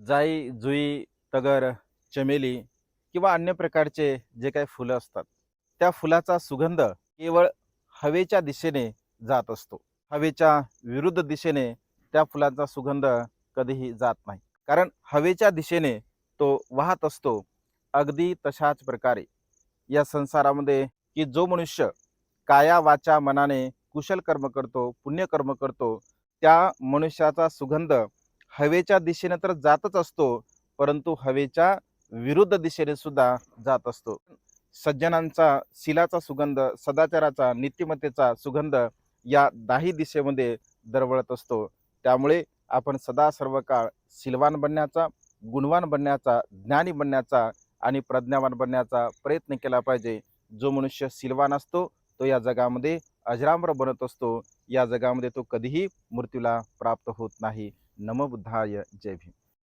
जाई, जुई, तगर, चमेली किंवा अन्य प्रकारचे जे काही फुलं असतात, त्या फुलाचा सुगंध केवळ हवेच्या दिशेने जात असतो. हवेच्या विरुद्ध दिशेने त्या फुलाचा सुगंध कधीही जात नाही. कारण हवेच्या दिशेने तो वाहत असतो. अगदी तशाच प्रकारे या संसारामध्ये की जो मनुष्य काया वाचा मनाने कुशल कर्म करतो, पुण्यकर्म करतो, त्या मनुष्याचा सुगंध हवेच्या दिशेने तर जातच असतो, परंतु हवेच्या विरुद्ध दिशेने सुद्धा जात असतो. सज्जनांचा शीलाचा सुगंध, सदाचाराचा, नीतिमत्तेचा सुगंध या दाही दिशेमध्ये दरवळत असतो. त्यामुळे आपण सदा सर्व काळ शीलवान बनण्याचा, गुणवान बनण्याचा, ज्ञानी बनण्याचा आणि प्रज्ञावान बनण्याचा प्रयत्न केला पाहिजे. जो मनुष्य शीलवान असतो तो या जगामध्ये अजरामर बनत असतो. या जगामध्ये तो कधीही मृत्यूला प्राप्त होत नाही. नमो बुद्धाय. जय भीम.